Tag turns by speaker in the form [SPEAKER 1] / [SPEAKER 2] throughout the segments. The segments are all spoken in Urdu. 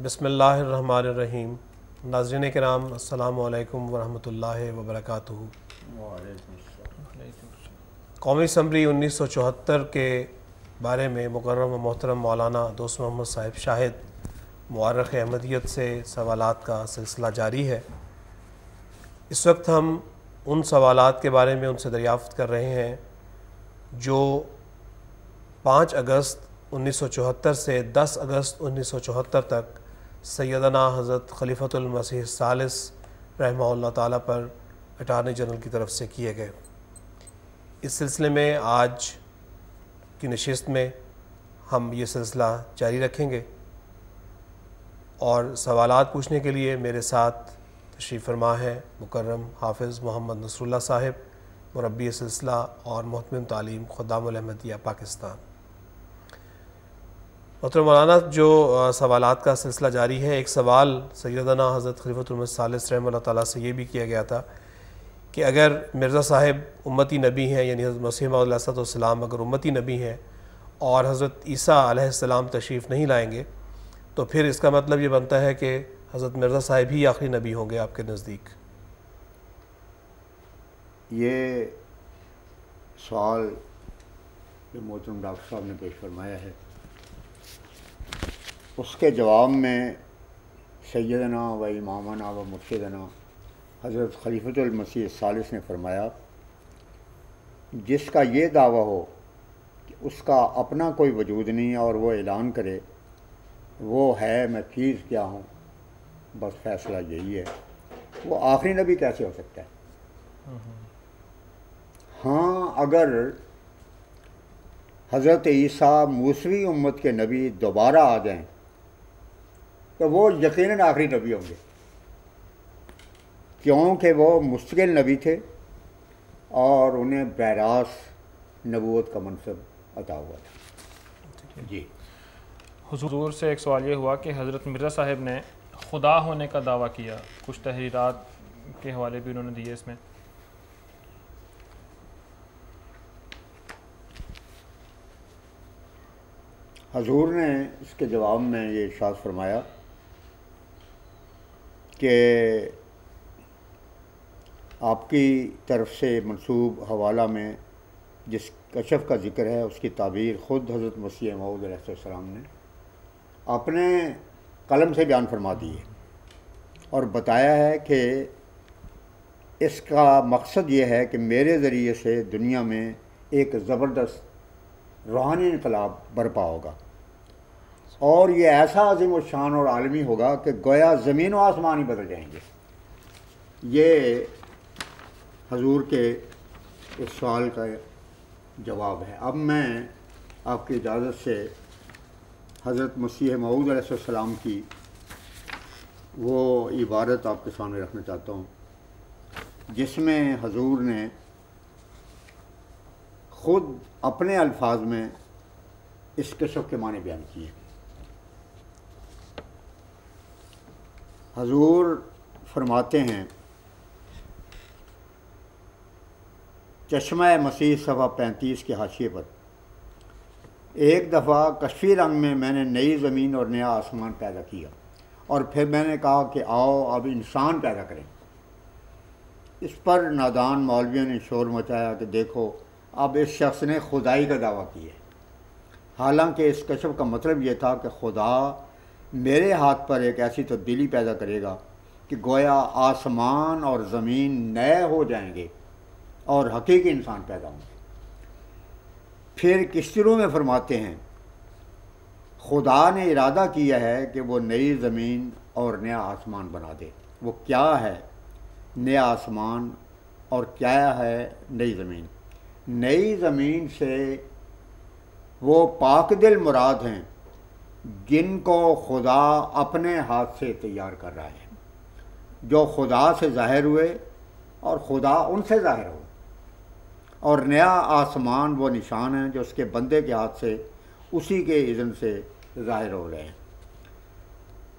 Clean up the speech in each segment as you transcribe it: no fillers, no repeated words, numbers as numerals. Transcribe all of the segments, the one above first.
[SPEAKER 1] بسم اللہ الرحمن الرحیم۔ ناظرین کرام السلام علیکم ورحمۃ اللہ وبرکاتہ۔ قومی اسمبلی 1974 کے بارے میں مکرم و محترم مولانا دوست محمد صاحب شاہد مورخ احمدیت سے سوالات کا سلسلہ جاری ہے۔ اس وقت ہم ان سوالات کے بارے میں ان سے دریافت کر رہے ہیں جو 5 اگست 1974 سے 10 اگست 1974 تک سیدنا حضرت خلیفۃ المسیح الثالث رحمہ اللہ تعالیٰ پر اٹارنی جنرل کی طرف سے کیے گئے۔ اس سلسلے میں آج کی نشست میں ہم یہ سلسلہ جاری رکھیں گے اور سوالات پوچھنے کے لیے میرے ساتھ تشریف فرما ہے مکرم حافظ محمد نصر اللہ صاحب، مربی سلسلہ اور محتمم تعلیم خدام الاحمدیہ پاکستان۔ محترم مولانا، جو سوالات کا سلسلہ جاری ہے، ایک سوال سیدنا حضرت خلیفۃ المسیح الثالث رحمہ اللہ تعالیٰ سے یہ بھی کیا گیا تھا کہ اگر مرزا صاحب امتی نبی ہیں، یعنی حضرت مسیح موعود علیہ السلام اگر امتی نبی ہیں اور حضرت عیسیٰ علیہ السلام تشریف نہیں لائیں گے تو پھر اس کا مطلب یہ بنتا ہے کہ حضرت مرزا صاحب ہی آخری نبی ہوں گے آپ کے نزدیک؟
[SPEAKER 2] یہ سوال جو محترم ڈاکٹر صاحب نے پیش فرمایا ہے، اس کے جواب میں سیدنا و امامنا و مرشدنا حضرت خلیفۃ المسیح الثالث نے فرمایا، جس کا یہ دعویٰ ہو کہ اس کا اپنا کوئی وجود نہیں اور وہ اعلان کرے وہ ہے میں چیز کیا ہوں، بس فیصلہ یہی ہے، وہ آخری نبی کیسے ہو سکتا ہے؟ ہاں، اگر حضرت عیسیٰ موسوی امت کے نبی دوبارہ آ جائیں تو وہ یقیناً آخری نبی ہوں گے، کیونکہ وہ مستقل نبی تھے اور انہیں براست نبوت کا منصب عطا ہوا تھا۔ جی
[SPEAKER 3] حضور سے ایک سوال یہ ہوا کہ حضرت مرزا صاحب نے خدا ہونے کا دعویٰ کیا، کچھ تحریرات کے حوالے بھی انہوں نے دیے اس میں۔
[SPEAKER 2] حضور نے اس کے جواب میں یہ ارشاد فرمایا کہ آپ کی طرف سے منسوب حوالہ میں جس کشف کا ذکر ہے اس کی تعبیر خود حضرت مسیح موعود علیہ السلام نے اپنے قلم سے بیان فرما دی ہے اور بتایا ہے کہ اس کا مقصد یہ ہے کہ میرے ذریعے سے دنیا میں ایک زبردست روحانی انقلاب برپا ہوگا اور یہ ایسا عظیم الشان اور عالمی ہوگا کہ گویا زمین و آسمان ہی بدل جائیں گے۔ یہ حضور کے اس سوال کا جواب ہے۔ اب میں آپ کی اجازت سے حضرت مسیح موعود علیہ السلام کی وہ عبارت آپ کے سامنے رکھنا چاہتا ہوں جس میں حضور نے خود اپنے الفاظ میں اس کشف کے معنی بیان کیے۔ حضور فرماتے ہیں، چشمہ مسیح صفحہ 35 کے حاشیے پر، ایک دفعہ کشفی رنگ میں نے نئی زمین اور نیا آسمان پیدا کیا اور پھر میں نے کہا کہ آؤ اب انسان پیدا کریں۔ اس پر نادان مولویوں نے شور مچایا کہ دیکھو اب اس شخص نے خدائی کا دعویٰ کیا ہے، حالانکہ اس کشف کا مطلب یہ تھا کہ خدا میرے ہاتھ پر ایک ایسی تبدیلی پیدا کرے گا کہ گویا آسمان اور زمین نئے ہو جائیں گے اور حقیقی انسان پیدا ہوں گے۔ پھر کشتیوں میں فرماتے ہیں، خدا نے ارادہ کیا ہے کہ وہ نئی زمین اور نیا آسمان بنا دے۔ وہ کیا ہے نیا آسمان اور کیا ہے نئی زمین؟ نئی زمین سے وہ پاک دل مراد ہیں جن کو خدا اپنے ہاتھ سے تیار کر رہا ہے، جو خدا سے ظاہر ہوئے اور خدا ان سے ظاہر ہو، اور نیا آسمان وہ نشان ہیں جو اس کے بندے کے ہاتھ سے اسی کے اذن سے ظاہر ہو رہے ہیں۔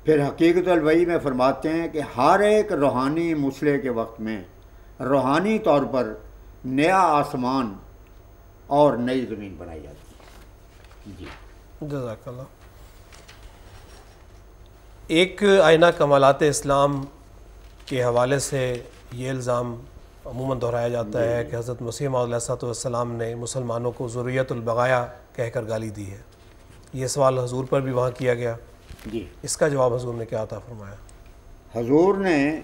[SPEAKER 2] پھر حقیقت الوحی میں فرماتے ہیں کہ ہر ایک روحانی مسئلے کے وقت میں روحانی طور پر نیا آسمان اور نئی زمین بنائی جاتی ہے۔ جی
[SPEAKER 1] جزاک اللہ۔ ایک آئینہ کمالات اسلام کے حوالے سے یہ الزام عموماً دہرایا جاتا ہے کہ حضرت مسیح موعود علیہ السلام نے مسلمانوں کو ذریت البغایا کہہ کر گالی دی ہے. یہ سوال حضور پر بھی وہاں کیا گیا.
[SPEAKER 2] جی
[SPEAKER 1] اس کا جواب حضور نے کیا عطا فرمایا؟
[SPEAKER 2] حضور نے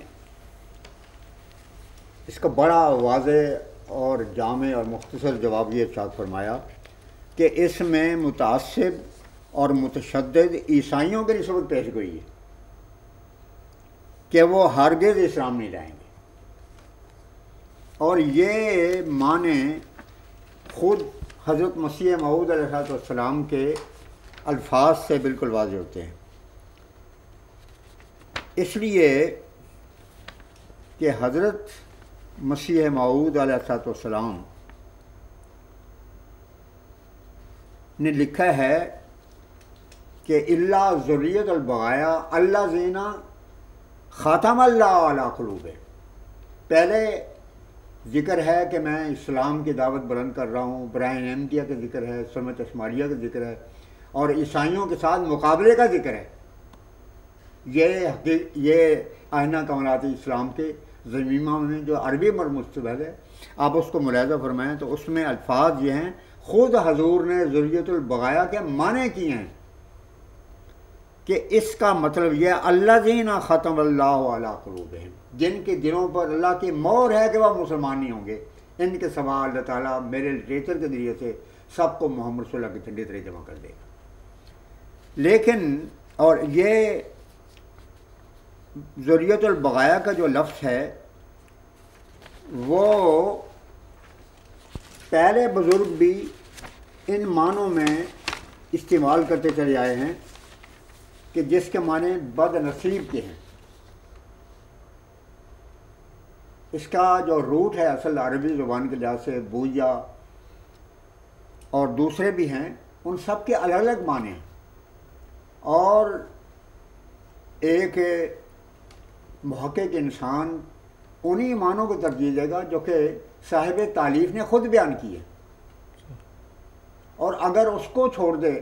[SPEAKER 2] اس کا بڑا واضح اور جامع اور مختصر جواب یہ ارشاد فرمایا کہ اس میں متعصب اور متشدد عیسائیوں کی نسبت پیش گوئی ہے کہ وہ ہرگز اسلام نہیں لائیں گے، اور یہ معنی خود حضرت مسیح موعود علیہ السلام کے الفاظ سے بالکل واضح ہوتے ہیں. اس لیے کہ حضرت مسیح موعود علیہ السلام نے لکھا ہے کہ اللہ ذریت البغایا اللہ زینہ خاتم اللہ علی قلوب. پہلے ذکر ہے کہ میں اسلام کی دعوت بلند کر رہا ہوں، برائن احمدیہ کا ذکر ہے، سنت اشمالیہ کا ذکر ہے، اور عیسائیوں کے ساتھ مقابلے کا ذکر ہے. یہ آئینہ کمالات اسلام کے ضمیمہ میں جو عربی مستبد ہے، آپ اس کو ملاحظہ فرمائیں تو اس میں الفاظ یہ ہیں، خود حضور نے ذریت البغایا کے معنی کیے ہیں کہ اس کا مطلب یہ الذین ختم اللہ علی قلوبہم، جن کے دلوں پر اللہ کی مہر ہے کہ وہ مسلمان نہیں ہوں گے، ان کے سوا اللہ تعالیٰ میرے لٹریچر کے ذریعے سے سب کو محمد صلی اللہ کی ٹھنڈی طرح جمع کر دے گا. لیکن اور یہ ذریت البغایا کا جو لفظ ہے وہ پہلے بزرگ بھی ان معنوں میں استعمال کرتے چلے آئے ہیں کہ جس کے معنی بد نصیب کے ہیں. اس کا جو روٹ ہے اصل عربی زبان کے لحاظ سے بویا اور دوسرے بھی ہیں، ان سب کے الگ الگ معنی ہیں، اور ایک محقق انسان انہی معنوں کو ترجیح دے گا جو کہ صاحب تالیف نے خود بیان کی ہے، اور اگر اس کو چھوڑ دے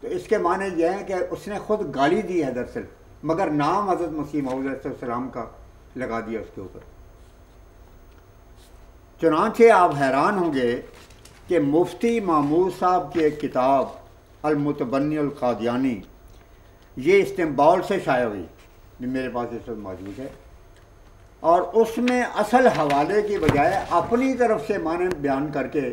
[SPEAKER 2] تو اس کے معنی یہ ہیں کہ اس نے خود گالی دی ہے دراصل، مگر نام حضرت مسیح موعود علیہ السلام کا لگا دیا اس کے اوپر. چنانچہ آپ حیران ہوں گے کہ مفتی محمود صاحب کی ایک کتاب المتبنی القادیانی یہ استنبول سے شائع ہوئی، جو میرے پاس اس وقت موجود ہے، اور اس میں اصل حوالے کی بجائے اپنی طرف سے معنی بیان کر کے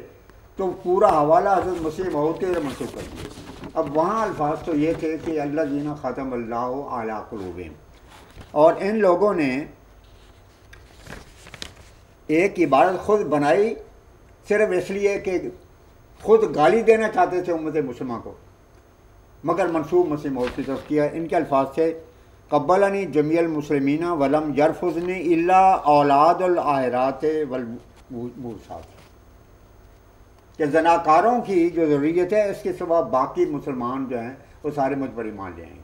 [SPEAKER 2] تو پورا حوالہ حضرت مسیح موعود کے منسوخ کر دیا. اب وہاں الفاظ تو یہ تھے کہ اللہ زینہ ختم اللہ علی قلوبہم، اور ان لوگوں نے ایک عبارت خود بنائی صرف اس لیے کہ خود گالی دینا چاہتے تھے امت مسلمہ کو، مگر منسوب مسیح موعود کی طرف کیا. ان کے الفاظ تھے قبلنی جمیع المسلمین ولم یرفضنی الا اولاد الاہرات والموسات، کہ زناکاروں کی جو ضروریت ہے اس کے سوا باقی مسلمان جو ہیں وہ سارے مجھ پر ایمان لے آئیں گے.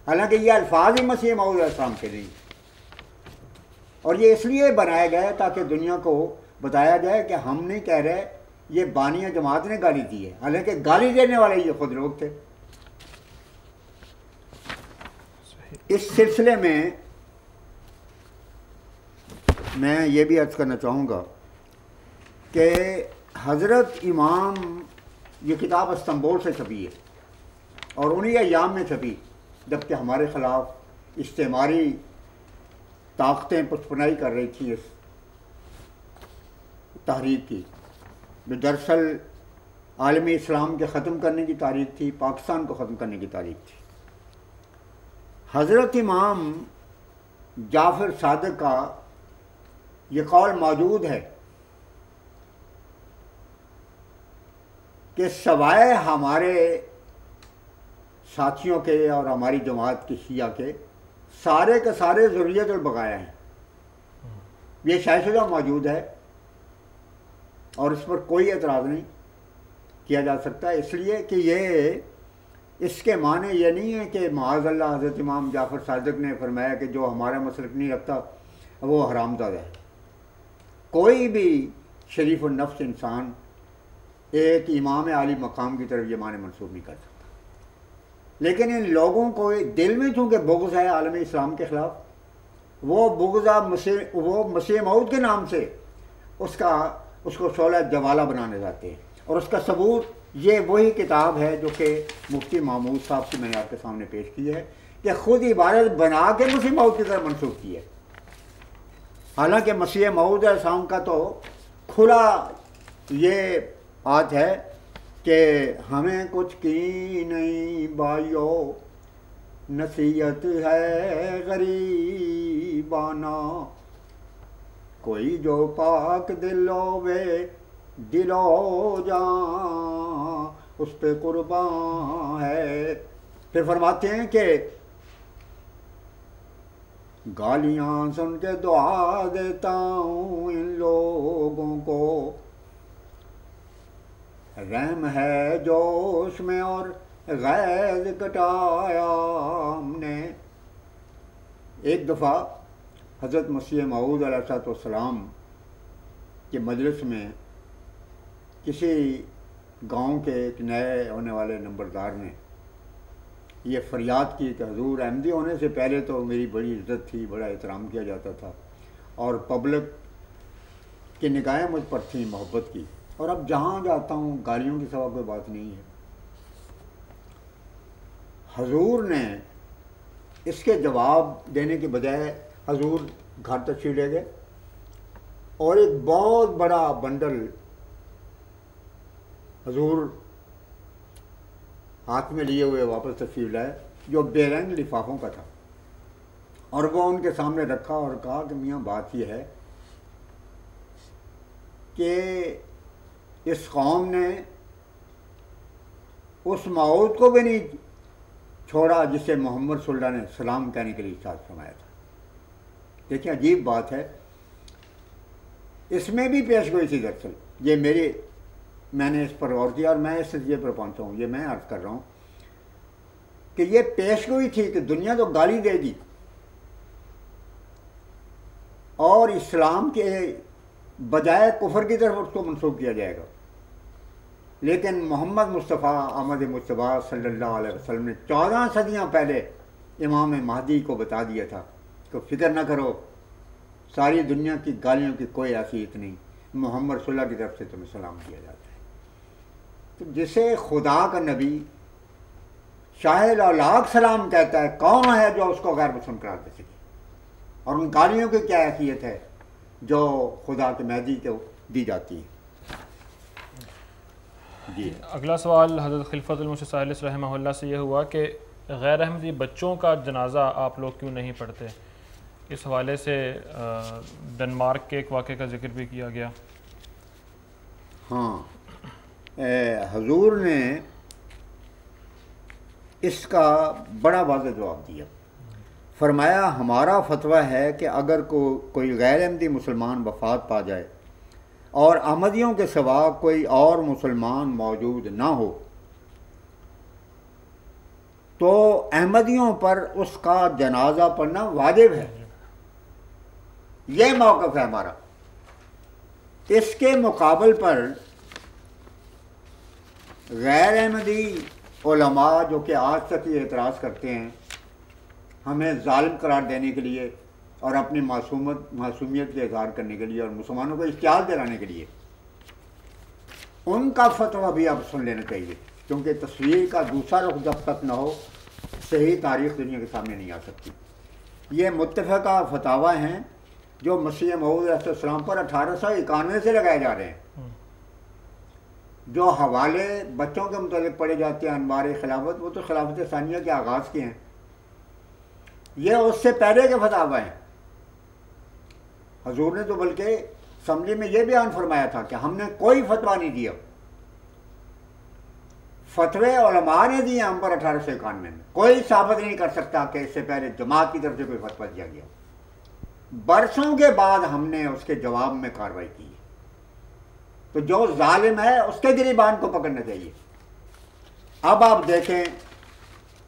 [SPEAKER 2] حالانکہ یہ الفاظ ہی مسیح موعود علیہ السلام کے نہیں، اور یہ اس لیے بنایا گیا ہے تاکہ دنیا کو بتایا جائے کہ ہم نہیں کہہ رہے یہ بانی جماعت نے گالی دی ہے، حالانکہ گالی دینے والے یہ خود لوگ تھے. اس سلسلے میں یہ بھی عرض کرنا چاہوں گا کہ حضرت امام، یہ کتاب استنبول سے چھپی ہے اور انہی ایام میں چھپی جبکہ ہمارے خلاف استعماری طاقتیں پشپنائی کر رہی تھیں اس تحریک کی، جو دراصل عالمی اسلام کے ختم کرنے کی تحریک تھی، پاکستان کو ختم کرنے کی تحریک تھی. حضرت امام جعفر صادق کا یہ قول موجود ہے کہ سوائے ہمارے ساتھیوں کے اور ہماری جماعت کے شیعہ کے سارے کے سارے ذریت البغایا ہیں. یہ شائع شدہ موجود ہے اور اس پر کوئی اعتراض نہیں کیا جا سکتا، اس لیے کہ یہ اس کے معنی یہ نہیں ہے کہ معاذ اللہ حضرت امام جعفر صادق نے فرمایا کہ جو ہمارا مسلک نہیں رکھتا وہ حرام زادہ ہے. کوئی بھی شریف النفس انسان ایک امام عالی مقام کی طرف یہ معنی منسوخ نہیں کر سکتا. لیکن ان لوگوں کو دل میں چونکہ بغض ہے عالم اسلام کے خلاف، وہ بغض وہ مسیح موعود کے نام سے اس کو شعلہ جوالہ بنانے جاتے ہیں، اور اس کا ثبوت یہ وہی کتاب ہے جو کہ مفتی محمود صاحب سے میں نے آپ کے سامنے پیش کی ہے، کہ خود عبارت بنا کے مسیح موعود کی طرف منسوخ کی ہے، حالانکہ مسیح موعود علیہ السلام کا تو کھلا یہ بات ہے کہ ہمیں کچھ کی نہیں بھائیو، نصیحت ہے غریبانہ، کوئی جو پاک دل ہوے دل و جان اس پہ قربان ہے۔ پھر فرماتے ہیں کہ گالیاں سن کے دعا دیتا ہوں ان لوگوں کو، رحم ہے جوش میں اور غیظ کٹایا ہم نے۔ ایک دفعہ حضرت مسیح موعود علیہ السلام کے مجلس میں کسی گاؤں کے ایک نئے ہونے والے نمبردار نے یہ فریاد کی کہ حضور احمدی ہونے سے پہلے تو میری بڑی عزت تھی، بڑا احترام کیا جاتا تھا، اور پبلک کی نگاہیں مجھ پر تھیں محبت کی، اور اب جہاں جاتا ہوں گالیوں کی سوا کوئی بات نہیں ہے۔ حضور نے اس کے جواب دینے کے بجائے حضور گھر تشریف لے گئے اور ایک بہت بڑا بنڈل حضور ہاتھ میں لیے ہوئے واپس تشریف لائے، جو بے رنگ لفافوں کا تھا، اور وہ ان کے سامنے رکھا اور کہا کہ میاں بات یہ ہے کہ اس قوم نے اس موعود کو بھی نہیں چھوڑا جسے محمد صلی اللہ علیہ وسلم نے سلام کہنے کے لیے ارشاد فرمایا تھا۔ دیکھیں عجیب بات ہے، اس میں بھی پیش گوئی تھی دراصل، یہ میں نے اس پر غور کیا اور میں اس نتیجے پر پہنچا ہوں، یہ میں عرض کر رہا ہوں کہ یہ پیش گوئی تھی کہ دنیا تو گالی دے گی اور اسلام کے بجائے کفر کی طرف اس کو منسوخ کیا جائے گا، لیکن محمد مصطفیٰ احمد مصطفیٰ صلی اللہ علیہ وسلم نے 14 صدیاں پہلے امام مہدی کو بتا دیا تھا کہ فکر نہ کرو، ساری دنیا کی گالیوں کی کوئی حیثیت نہیں، محمد صلی اللہ کی طرف سے تمہیں سلام کیا جاتا ہے۔ تو جسے خدا کا نبی شاہ لاکھ سلام کہتا ہے، کون ہے جو اس کو غیر مسلم قرار دے سکے؟ اور ان گالیوں کی کیا حیثیت ہے جو خدا کے مہدی کو دی جاتی ہے؟ جی
[SPEAKER 3] اگلا سوال حضرت خلفت المسیح ثالث رحمہ اللہ سے یہ ہوا کہ غیر احمدی بچوں کا جنازہ آپ لوگ کیوں نہیں پڑھتے؟ اس حوالے سے ڈنمارک کے ایک واقعے کا ذکر بھی کیا گیا۔
[SPEAKER 2] ہاں، حضور نے اس کا بڑا واضح جواب دیا، فرمایا ہمارا فتویٰ ہے کہ اگر کوئی غیر احمدی مسلمان وفات پا جائے اور احمدیوں کے سوا کوئی اور مسلمان موجود نہ ہو تو احمدیوں پر اس کا جنازہ پڑھنا واجب ہے، یہ موقف ہے ہمارا۔ اس کے مقابل پر غیر احمدی علماء جو کہ آج تک یہ اعتراض کرتے ہیں ہمیں ظالم قرار دینے کے لیے اور اپنی معصومیت کا اظہار کرنے کے لیے اور مسلمانوں کو اشتعال دلانے کے لیے، ان کا فتویٰ بھی اب سن لینا چاہیے، کیونکہ تصویر کا دوسرا رخ جب تک نہ ہو صحیح تاریخ دنیا کے سامنے نہیں آ سکتی۔ یہ متفقہ فتاویٰ ہیں جو مسیح موعود علیہ السلام پر 1891 سے لگائے جا رہے ہیں۔ جو حوالے بچوں کے متعلق پڑھے جاتے ہیں انوار خلافت، وہ تو خلافت ثانیہ کے آغاز کے ہیں، یہ اس سے پہلے کے فتاویٰ ہیں۔ حضور نے تو بلکہ اسمبلی میں یہ بیان فرمایا تھا کہ ہم نے کوئی فتویٰ نہیں دیا، فتوے علماء نے دیے ہم پر 1891 میں، کوئی ثابت نہیں کر سکتا کہ اس سے پہلے جماعت کی طرف سے کوئی فتویٰ دیا گیا۔ برسوں کے بعد ہم نے اس کے جواب میں کارروائی کی ہے، تو جو ظالم ہے اس کے گریبان کو پکڑنا چاہیے۔ اب آپ دیکھیں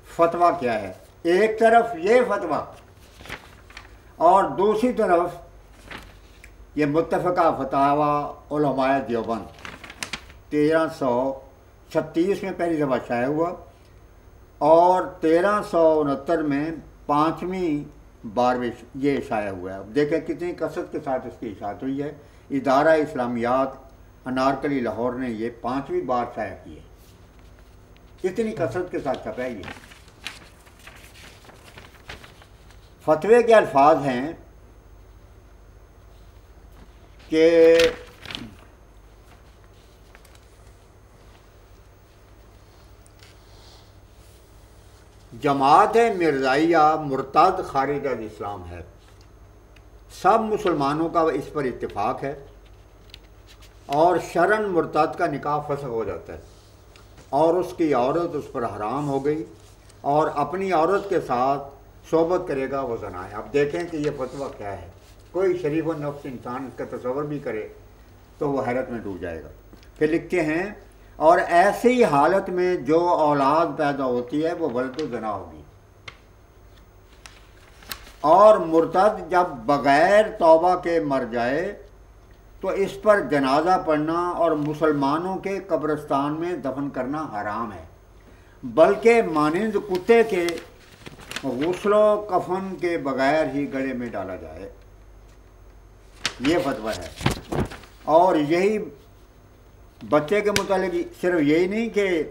[SPEAKER 2] فتویٰ کیا ہے، ایک طرف یہ فتویٰ اور دوسری طرف یہ متفقہ فتاویٰ علماء دیوبند 1336 میں پہلی دفعہ شائع ہوا، اور 1369 میں 5ویں بار یہ اشاعہ ہوا ہے. اب دیکھیں کتنی کثرت کے ساتھ اس کی اشاعت ہوئی ہے. ادارہ اسلامیات انارکلی لاہور نے یہ 5ویں بار شائع کی ہے. کتنی کثرت کے ساتھ چھپا ہے یہ. فتوے کے الفاظ ہیں کہ جماعت مرزائیہ مرتد خارج از اسلام ہے. سب مسلمانوں کا اس پر اتفاق ہے اور شرعاً مرتد کا نکاح فسخ ہو جاتا ہے اور اس کی عورت اس پر حرام ہو گئی اور اپنی عورت کے ساتھ صحبت کرے گا وہ زنا ہے. اب دیکھیں کہ یہ فتویٰ کیا ہے. کوئی شریف النفس انسان اس کا تصور بھی کرے تو وہ حیرت میں ڈوب جائے گا. پھر لکھتے ہیں اور ایسی حالت میں جو اولاد پیدا ہوتی ہے وہ ولد زنا ہوگی. اور مرتد جب بغیر توبہ کے مر جائے تو اس پر جنازہ پڑھنا اور مسلمانوں کے قبرستان میں دفن کرنا حرام ہے، بلکہ مانند کتے کے غسل و کفن کے بغیر ہی گڑھے میں ڈالا جائے. یہ فتویٰ ہے. اور یہی بچے کے متعلق صرف یہی نہیں کہ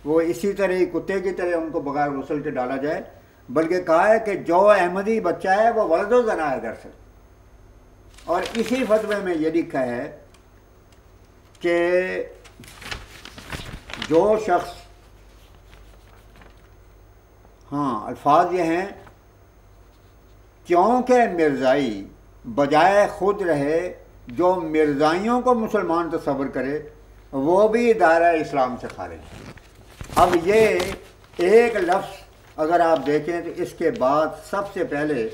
[SPEAKER 2] وہ اسی طرح کتے کی طرح ان کو بغیر غسل کے ڈالا جائے، بلکہ کہا ہے کہ جو احمدی بچہ ہے وہ ولد و زنا ہے دراصل. اور اسی فتوے میں یہ لکھا ہے کہ جو شخص الفاظ یہ ہیں کیونکہ مرزائی بجائے خود رہے جو مرزائیوں کو مسلمان تصور کرے وہ بھی ادارہ اسلام سے خارج ہے. اب یہ ایک لفظ اگر آپ دیکھیں تو اس کے بعد سب سے پہلے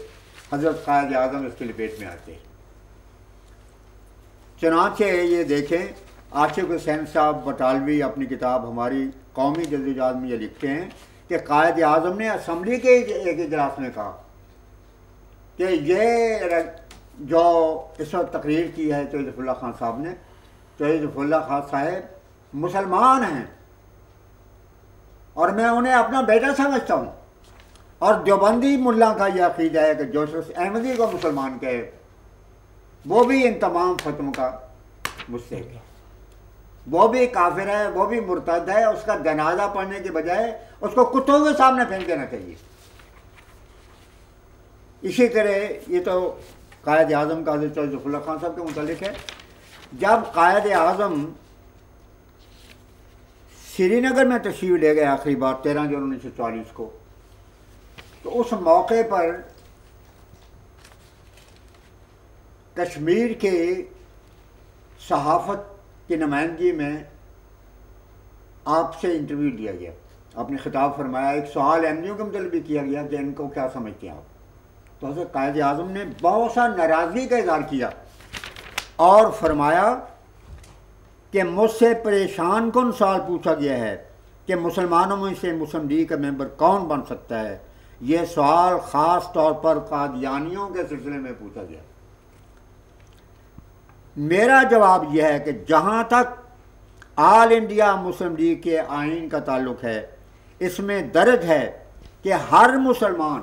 [SPEAKER 2] حضرت قائد اعظم اس کی لپیٹ میں آتے ہیں. چنانچہ یہ دیکھیں عاشق حسین صاحب بٹالوی اپنی کتاب ہماری قومی جدوجہد میں یہ لکھتے ہیں کہ قائد اعظم نے اسمبلی کے ایک اجلاس میں کہا کہ یہ جو اس وقت تقریر کی ہے توحید ظفر اللہ خان صاحب نے، توحید ظفر اللہ خان صاحب مسلمان ہیں اور میں انہیں اپنا بیٹا سمجھتا ہوں. اور دیوبندی ملا کا یہ عقیدہ ہے کہ جو شخص احمدی کو مسلمان کہے وہ بھی ان تمام فتووں کا مستحق ہے، وہ بھی کافر ہے، وہ بھی مرتد ہے. اس کا جنازہ پڑھنے کے بجائے اس کو کتوں کے سامنے پھینک دینا چاہیے. اسی طرح یہ تو قائد اعظم کا حضرت ظفر اللہ خان صاحب کے متعلق ہے. جب قائد اعظم سری نگر میں تشریف لے گئے آخری بار 13 جون 1944 کو، تو اس موقع پر کشمیر کے صحافت کی نمائندگی میں آپ سے انٹرویو لیا گیا. آپ نے خطاب فرمایا. ایک سوال احمدیوں کے متعلق بھی کیا گیا کہ ان کو کیا سمجھتے ہیں آپ. تو حضرت قائد اعظم نے بہت سا ناراضگی کا اظہار کیا اور فرمایا کہ مجھ سے پریشان کن سوال پوچھا گیا ہے کہ مسلمانوں میں سے مسلم لیگ کا ممبر کون بن سکتا ہے. یہ سوال خاص طور پر قادیانیوں کے سلسلے میں پوچھا گیا. میرا جواب یہ ہے کہ جہاں تک آل انڈیا مسلم لیگ کے آئین کا تعلق ہے اس میں درج ہے کہ ہر مسلمان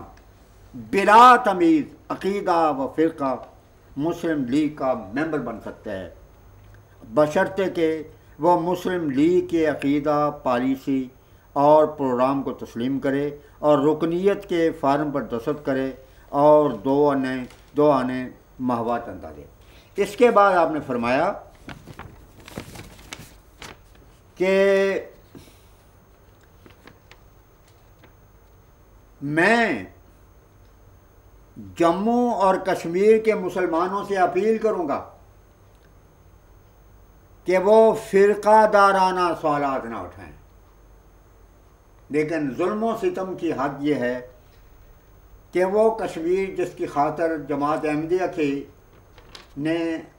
[SPEAKER 2] بلا تمیز عقیدہ و فرقہ مسلم لیگ کا ممبر بن سکتا ہے، بشرطے کہ وہ مسلم لیگ کے عقیدہ، پالیسی اور پروگرام کو تسلیم کرے اور رکنیت کے فارم پر دستخط کرے اور دو آنے ماہوار چندہ دے. اس کے بعد آپ نے فرمایا کہ میں جموں اور کشمیر کے مسلمانوں سے اپیل کروں گا کہ وہ فرقہ دارانہ سوالات نہ اٹھائیں، لیکن ظلم و ستم کی حد یہ ہے کہ وہ کشمیر جس کی خاطر جماعت احمدیہ کی نے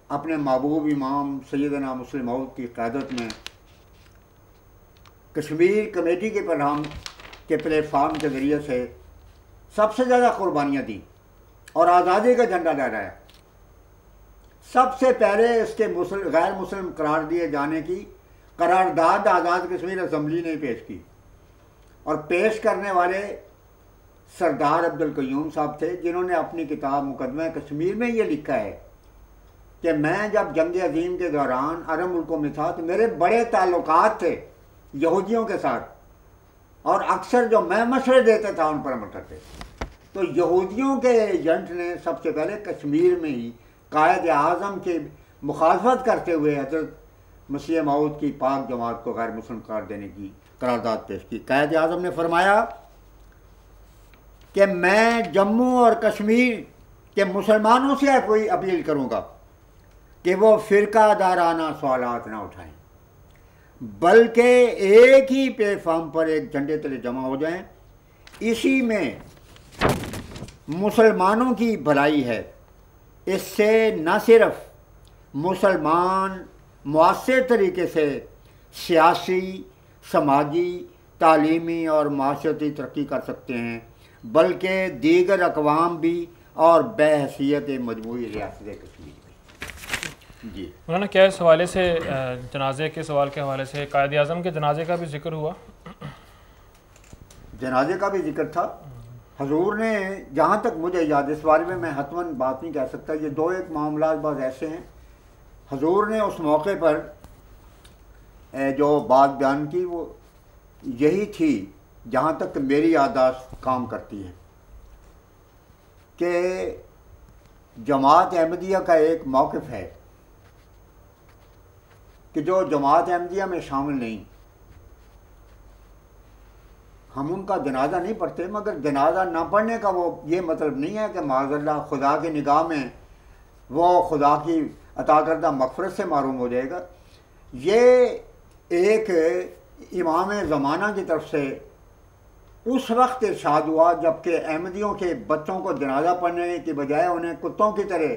[SPEAKER 2] اپنے محبوب امام سیدنا مسلم موعود کی قیادت میں کشمیر کمیٹی کے پلیٹ فارم کے ذریعے سے سب سے زیادہ قربانیاں دیں اور آزادی کا جھنڈا لہرایا. سب سے پہلے اس کے غیر مسلم قرار دیے جانے کی قرارداد آزاد کشمیر اسمبلی نے پیش کی. اور پیش کرنے والے سردار عبدالقیوم صاحب تھے، جنہوں نے اپنی کتاب مقدمہ کشمیر میں یہ لکھا ہے کہ میں جب جنگ عظیم کے دوران عرب ملکوں میں تھا تو میرے بڑے تعلقات تھے یہودیوں کے ساتھ، اور اکثر جو میں مشورے دیتا تھا ان پر عمل کرتے تھے۔ تو یہودیوں کے ایجنٹ نے سب سے پہلے کشمیر میں ہی قائد اعظم کی مخالفت کرتے ہوئے حضرت مسیح موعود کی پاک جماعت کو غیر مسلم قرار دینے کی قرارداد پیش کی۔ قائد اعظم نے فرمایا کہ میں جموں اور کشمیر کے مسلمانوں سے کوئی اپیل کروں گا کہ وہ فرقہ دارانہ سوالات نہ اٹھائیں، بلکہ ایک ہی پلیٹ فارم پر ایک جھنڈے تلے جمع ہو جائیں، اسی میں مسلمانوں کی بھلائی ہے۔ اس سے نہ صرف مسلمان مؤثر طریقے سے سیاسی، سماجی، تعلیمی اور معاشرتی ترقی کر سکتے ہیں، بلکہ دیگر اقوام بھی اور بحیثیت مجموعی ریاست کشمیر بھی۔ جی
[SPEAKER 3] مولانا، کیا اس حوالے سے جنازے کے سوال کے حوالے سے قائد اعظم کے جنازے کا بھی ذکر ہوا؟
[SPEAKER 2] جنازے کا بھی ذکر تھا۔ حضور نے، جہاں تک مجھے یاد، اس بارے میں میں حتماً بات نہیں کہہ سکتا، یہ دو ایک معاملات بعض ایسے ہیں، حضور نے اس موقع پر جو بات بیان کی وہ یہی تھی، جہاں تک میری یادداشت کام کرتی ہے، کہ جماعت احمدیہ کا ایک موقف ہے کہ جو جماعت احمدیہ میں شامل نہیں، ہم ان کا جنازہ نہیں پڑھتے، مگر جنازہ نہ پڑھنے کا وہ یہ مطلب نہیں ہے کہ معاذ اللہ خدا کی نگاہ میں وہ خدا کی عطا کردہ مغفرت سے محروم ہو جائے گا۔ یہ ایک امام زمانہ کی طرف سے اس وقت ارشاد ہوا جب کہ احمدیوں کے بچوں کو جنازہ پڑھنے کی بجائے انہیں کتوں کی طرح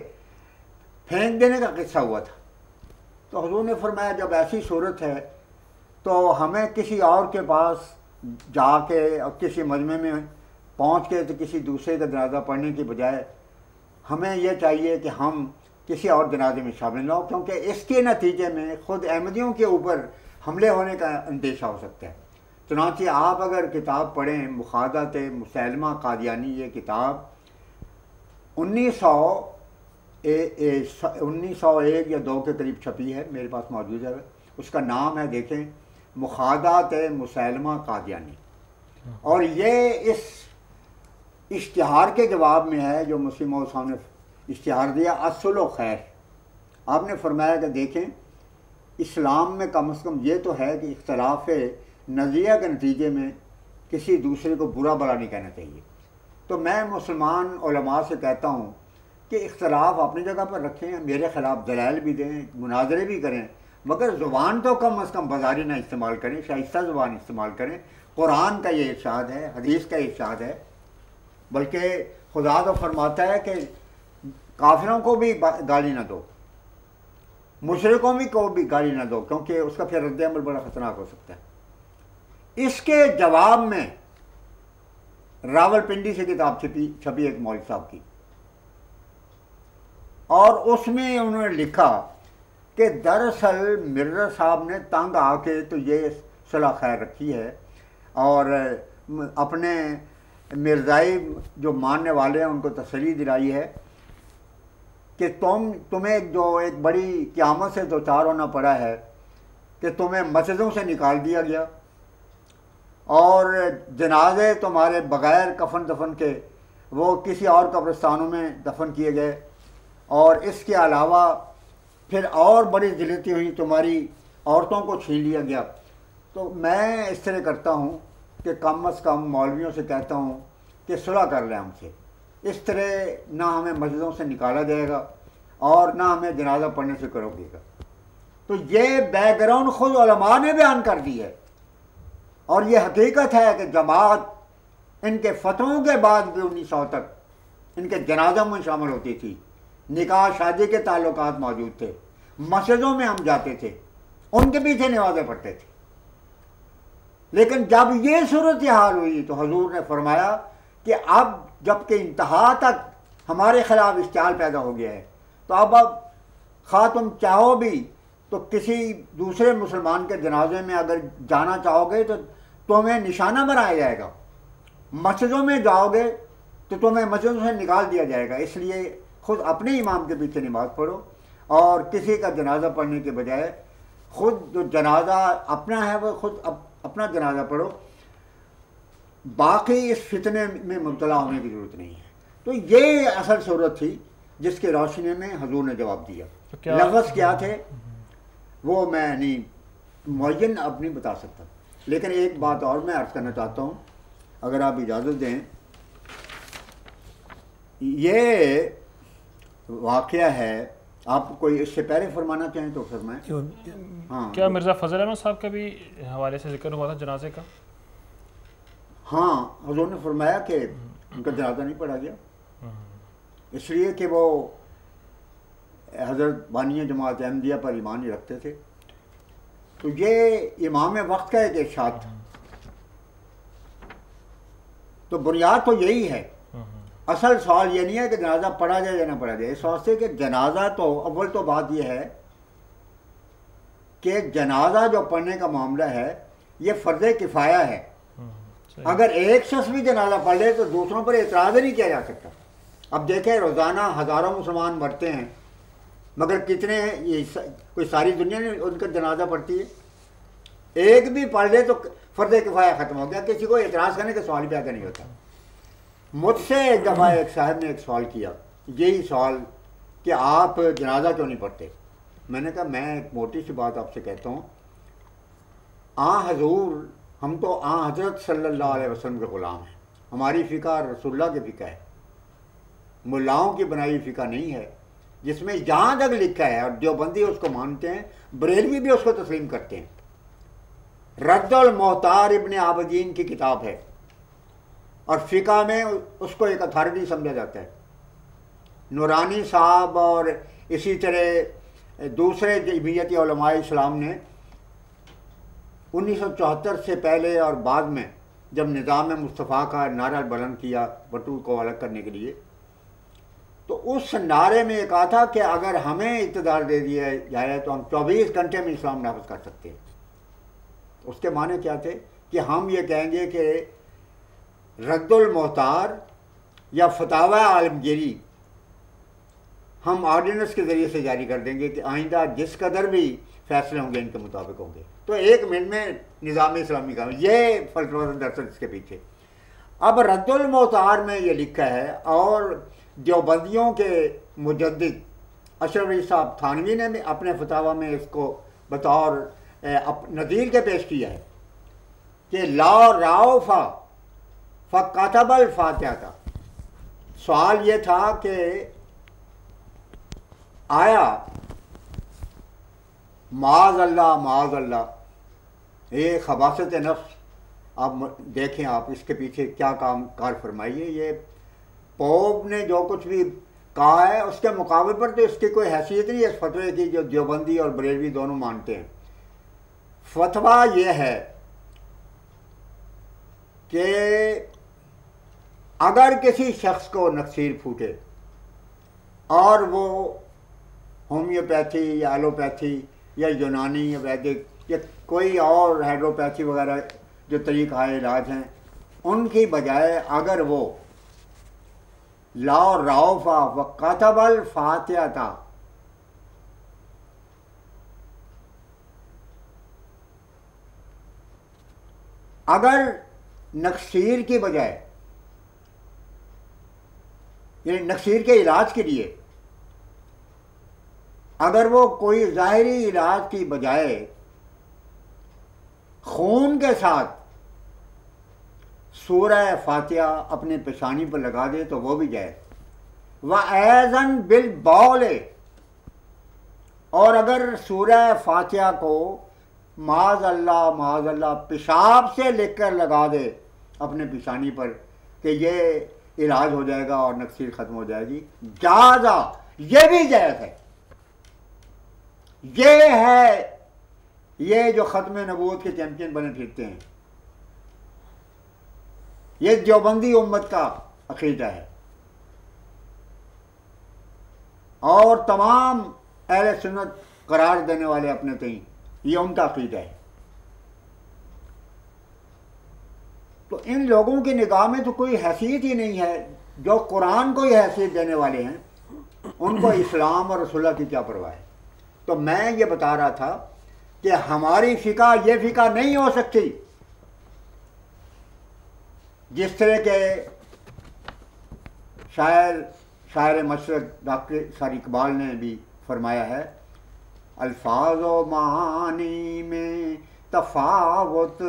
[SPEAKER 2] پھینک دینے کا قصہ ہوا تھا۔ تو حضور نے فرمایا جب ایسی صورت ہے تو ہمیں کسی اور کے پاس جا کے اور کسی مجمع میں پہنچ کے تو کسی دوسرے کا جنازہ پڑھنے کی بجائے ہمیں یہ چاہیے کہ ہم کسی اور جنازے میں شامل نہ ہو، کیونکہ اس کے نتیجے میں خود احمدیوں کے اوپر حملے ہونے کا اندیشہ ہو سکتا ہے۔ چنانچہ آپ اگر کتاب پڑھیں مخادعۃ مسیلمہ قادیانی، یہ کتاب 1901 یا 2 کے قریب چھپی ہے، میرے پاس موجود ہے، اس کا نام ہے، دیکھیں، مخادعۃ مسیلمہ قادیانی، اور یہ اس اشتہار کے جواب میں ہے جو مسیح موعود صاحب نے اشتہار دیا، اصل و خیر۔ آپ نے فرمایا کہ دیکھیں، اسلام میں کم از کم یہ تو ہے کہ اختلاف نظریہ کے نتیجے میں کسی دوسرے کو برا بھلا نہیں کہنا چاہیے۔ تو میں مسلمان علماء سے کہتا ہوں کہ اختلاف اپنی جگہ پر رکھیں، میرے خلاف دلائل بھی دیں، مناظرے بھی کریں، مگر زبان تو کم از کم بازاری نہ استعمال کریں، شائستہ زبان استعمال کریں۔ قرآن کا یہ ارشاد ہے، حدیث کا ارشاد ہے، بلکہ خدا تو فرماتا ہے کہ کافروں کو بھی گالی نہ دو، مشرکوں کو بھی گالی نہ دو، کیونکہ اس کا پھر رد عمل بڑا خطرناک ہو سکتا ہے۔ اس کے جواب میں راول پنڈی سے کتاب چھپی ایک مولوی صاحب کی، اور اس میں انہوں نے لکھا کہ دراصل مرزا صاحب نے تنگ آ کے تو یہ صلاح خیر رکھی ہے، اور اپنے مرزائی جو ماننے والے ہیں ان کو تسلی دلائی ہے کہ تمہیں جو ایک بڑی قیامت سے دوچار ہونا پڑا ہے کہ تمہیں مسجدوں سے نکال دیا گیا، اور جنازے تمہارے بغیر کفن دفن کے وہ کسی اور قبرستانوں میں دفن کیے گئے، اور اس کے علاوہ پھر اور بڑی ذلتیں ہوئی، تمہاری عورتوں کو چھین لیا گیا۔ تو میں اس طرح کرتا ہوں کہ کم از کم مولویوں سے کہتا ہوں کہ صلح کر لیں ہم سے، اس طرح نہ ہمیں مسجدوں سے نکالا جائے گا اور نہ ہمیں جنازہ پڑھنے سے روکے گا۔ تو یہ بیک گراؤنڈ خود علماء نے بیان کر دی ہے، اور یہ حقیقت ہے کہ جماعت ان کے فتووں کے بعد بھی 1900 تک ان کے جنازوں میں شامل ہوتی تھی، نکاح شادی کے تعلقات موجود تھے، مسجدوں میں ہم جاتے تھے، ان کے پیچھے نمازیں پڑھتے تھے۔ لیکن جب یہ صورتحال ہوئی تو حضور نے فرمایا کہ اب جب کہ انتہا تک ہمارے خلاف اشتعال پیدا ہو گیا ہے، تو اب خواہ تم چاہو بھی تو کسی دوسرے مسلمان کے جنازے میں اگر جانا چاہو گے تو تمہیں نشانہ بنایا جائے گا، مسجدوں میں جاؤ گے تو تمہیں مسجدوں سے نکال دیا جائے گا، اس لیے خود اپنے امام کے پیچھے نماز پڑھو اور کسی کا جنازہ پڑھنے کے بجائے خود جو جنازہ اپنا ہے وہ خود اپنا جنازہ پڑھو، باقی اس فتنے میں مبتلا ہونے کی ضرورت نہیں ہے۔ تو یہ اصل صورت تھی جس کی روشنی میں حضور نے جواب دیا۔ لفظ کیا تھے وہ میں نہیں معین اب نہیں بتا سکتا، لیکن ایک بات اور میں عرض کرنا چاہتا ہوں اگر آپ اجازت دیں۔ یہ واقعہ ہے، آپ کوئی اس سے پہلے فرمانا چاہیں تو فرمائیں۔ ہاں،
[SPEAKER 3] کیا مرزا فضل احمد صاحب کا بھی حوالے سے ذکر ہوا تھا جنازے کا؟
[SPEAKER 2] ہاں، حضور نے فرمایا کہ ان کا جنازہ نہیں پڑھا گیا، اس لیے کہ وہ حضرت بانی جماعت احمدیہ پر ایمان نہیں رکھتے تھے۔ تو یہ امام وقت کا ایک ارشاد تھا۔ تو بنیاد تو یہی ہے، اصل سوال یہ نہیں ہے کہ جنازہ پڑھا جائے یا نہ پڑھا جائے، اس واسطے کہ جنازہ تو اول تو بات یہ ہے کہ جنازہ جو پڑھنے کا معاملہ ہے یہ فرض کفایہ ہے۔ اگر ایک شخص بھی جنازہ پڑھ لے تو دوسروں پر اعتراض نہیں کیا جا سکتا۔ اب دیکھیں روزانہ ہزاروں مسلمان مرتے ہیں، مگر کتنے ہیں؟ یہ کوئی ساری دنیا نے ان کا جنازہ پڑھتی ہے، ایک بھی پڑھ لے تو فرض کفایہ ختم ہو گیا، کسی کو اعتراض کرنے کا سوال پیدا نہیں ہوتا۔ مجھ سے ایک دفعہ ایک صاحب نے ایک سوال کیا، یہی سوال کہ آپ جنازہ کیوں نہیں پڑھتے؟ میں نے کہا میں ایک موٹی سی بات آپ سے کہتا ہوں، حضور ہم تو حضرت صلی اللہ علیہ وسلم کے غلام ہیں، ہماری فقہ رسول اللہ کی فقہ ہے، ملاؤں کی بنائی فقہ نہیں ہے، جس میں جہاں تک لکھا ہے، اور دیوبندی اس کو مانتے ہیں، بریلوی بھی اس کو تسلیم کرتے ہیں۔ رد المحتار ابن عابدین کی کتاب ہے اور فقہ میں اس کو ایک اتھارٹی سمجھا جاتا ہے۔ نورانی صاحب اور اسی طرح دوسرے جمعیتی علماء اسلام نے 1974 سے پہلے اور بعد میں جب نظام مصطفیٰ کا نعرہ بلند کیا بٹو کو الگ کرنے کے لیے، تو اس نعرے میں یہ کہا تھا کہ اگر ہمیں اقتدار دے دیا جائے تو ہم 24 گھنٹے میں اسلام نافذ کر سکتے ہیں۔ اس کے معنی کیا تھے کہ ہم یہ کہیں گے کہ رد المحتار یا فتاوی عالمگیری ہم آرڈیننس کے ذریعے سے جاری کر دیں گے کہ آئندہ جس قدر بھی فیصلے ہوں گے ان کے مطابق ہوں گے۔ تو ایک منٹ میں نظام اسلامی کا یہ فلسفہ دراصل اس کے پیچھے۔ اب رد المحتار میں یہ لکھا ہے، اور دیوبندیوں کے مجدد اشرف علی صاحب تھانوی نے بھی اپنے فتاوی میں اس کو بطور نظیر کے پیش کیا ہے کہ لا راؤفا فکتب الفاتحہ تھا۔ سوال یہ تھا کہ آیا معاذ اللہ یہ خباثت نفس، آپ دیکھیں آپ اس کے پیچھے کیا کام کار فرمائیے۔ یہ پوپ نے جو کچھ بھی کہا ہے اس کے مقابل پر تو اس کی کوئی حیثیت نہیں ہے اس فتوے کی جو دیوبندی اور بریلوی دونوں مانتے ہیں۔ فتویٰ یہ ہے کہ اگر کسی شخص کو نکسیر پھوٹے اور وہ ہومیوپیتھی یا ایلوپیتھی یا یونانی یا ویدک یا کوئی اور ہائیڈروپیتھی وغیرہ جو طریقہ علاج ہیں ان کی بجائے اگر وہ لا راؤفا وکتب الفاتحہ تھا، اگر نکسیر کی بجائے یعنی نکسیر کے علاج کے لیے اگر وہ کوئی ظاہری علاج کی بجائے خون کے ساتھ سورہ فاتحہ اپنے پیشانی پر لگا دے تو وہ بھی جائے۔ وَأَيْضًا بِالْبَوْلِ، اور اگر سورہ فاتحہ کو معاذ اللہ پیشاب سے لکھ کر لگا دے اپنے پیشانی پر کہ یہ علاج ہو جائے گا اور نکسیر ختم ہو جائے گی، جازا، یہ بھی جائز ہے۔ یہ ہے یہ جو ختم نبوت کے چیمپئن بنے پھرتے ہیں، یہ دیوبندی امت کا عقیدہ ہے اور تمام اہل سنت قرار دینے والے اپنے تئیں یہ ان کا عقیدہ ہے۔ تو ان لوگوں کی نگاہ میں تو کوئی حیثیت ہی نہیں ہے. جو قرآن کو ہی حیثیت دینے والے ہیں ان کو اسلام اور رسول اللہ کی کیا پرواہ ہے. تو میں یہ بتا رہا تھا کہ ہماری فقہ یہ فقہ نہیں ہو سکتی جس طرح کے شاعر مشرق ڈاکٹر سر اقبال نے بھی فرمایا ہے، الفاظ و معانی میں تفاوت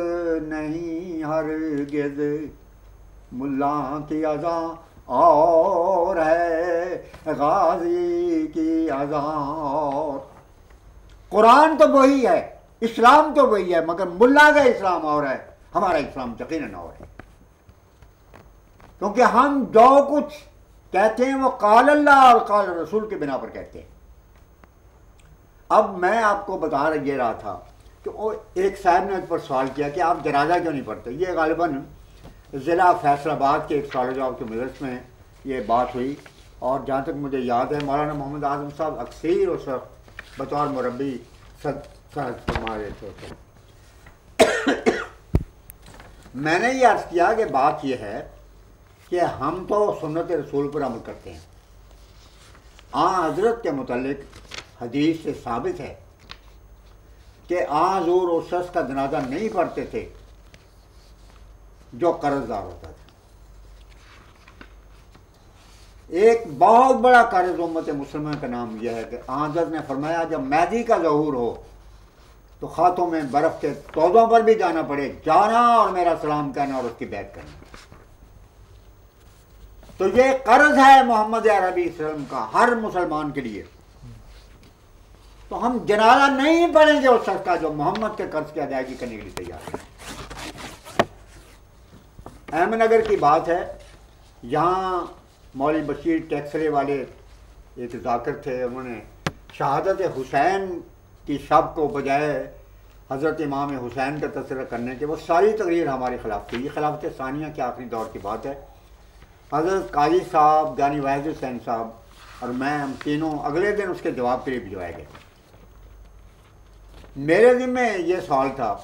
[SPEAKER 2] نہیں ہرگز، ملا کی اذاں اور ہے غازی کی اذاں اور. قرآن تو وہی ہے، اسلام تو وہی ہے، مگر ملا کا اسلام اور ہے، ہمارا اسلام یقیناً اور ہے. کیونکہ ہم جو کچھ کہتے ہیں وہ قال اللہ اور قال رسول کے بنا پر کہتے ہیں. اب میں آپ کو بتا رہا تھا کہ ایک صاحب نے اس پر سوال کیا کہ آپ جنازہ کیوں نہیں پڑھتے. یہ غالباً ضلع فیصل آباد کے ایک سوال و جواب کے مجلس میں یہ بات ہوئی، اور جہاں تک مجھے یاد ہے مولانا محمد اعظم صاحب اکثر اس وقت بطور مربی فرما رہے تھے. میں نے یہ عرض کیا کہ بات یہ ہے کہ ہم تو سنت رسول پر عمل کرتے ہیں. حضرت کے متعلق حدیث سے ثابت ہے کہ حضور اس شخص کا جنازہ نہیں پڑھتے تھے جو قرض دار ہوتا تھا. ایک بہت بڑا قرض امت مسلمہ کا نام یہ ہے کہ حضرت نے فرمایا جب مہدی کا ظہور ہو تو خاتوں میں برف کے تودوں پر بھی جانا پڑے، جانا اور میرا سلام کہنا اور اس کی بیعت کرنا. تو یہ قرض ہے محمد عربی وسلم کا ہر مسلمان کے لیے. تو ہم جنازہ نہیں پڑھیں گے اس شخص کا جو محمد کے قرض کی ادائیگی کرنے کے لیے تیار ہے. احمد نگر کی بات ہے، یہاں مولوی بشیر ٹیکسرے والے ایک ذاکر تھے، انہوں نے شہادت حسین کی شب کو بجائے حضرت امام حسین کا تذکرہ کرنے کے وہ ساری تقریر ہمارے خلاف تھی. یہ خلافت ثانیہ کے آخری دور کی بات ہے. حضرت قاضی صاحب، جانی واحد حسین صاحب اور میں، ہم تینوں اگلے دن اس کے جواب کے لیے بھجوائے گئے. میرے ذمہ یہ سوال تھا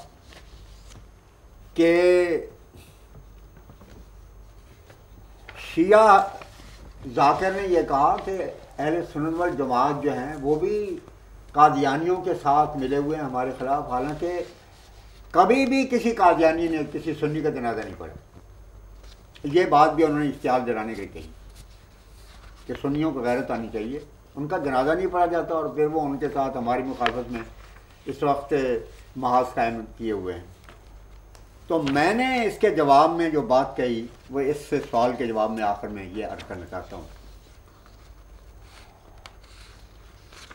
[SPEAKER 2] کہ شیعہ ذاکر نے یہ کہا کہ اہل سنت والجماعت جو ہیں وہ بھی قادیانیوں کے ساتھ ملے ہوئے ہیں ہمارے خلاف، حالانکہ کبھی بھی کسی قادیانی نے کسی سنی کا جنازہ نہیں پڑھا. یہ بات بھی انہوں نے اشتعال دلانے کے کہی کہ سنیوں کو غیرت آنی چاہیے، ان کا جنازہ نہیں پڑھا جاتا اور پھر وہ ان کے ساتھ ہماری مخالفت میں اس وقت محاذ قائم کیے ہوئے ہیں. تو میں نے اس کے جواب میں جو بات کہی وہ اس سوال کے جواب میں آخر میں یہ عرض کرنا چاہتا ہوں.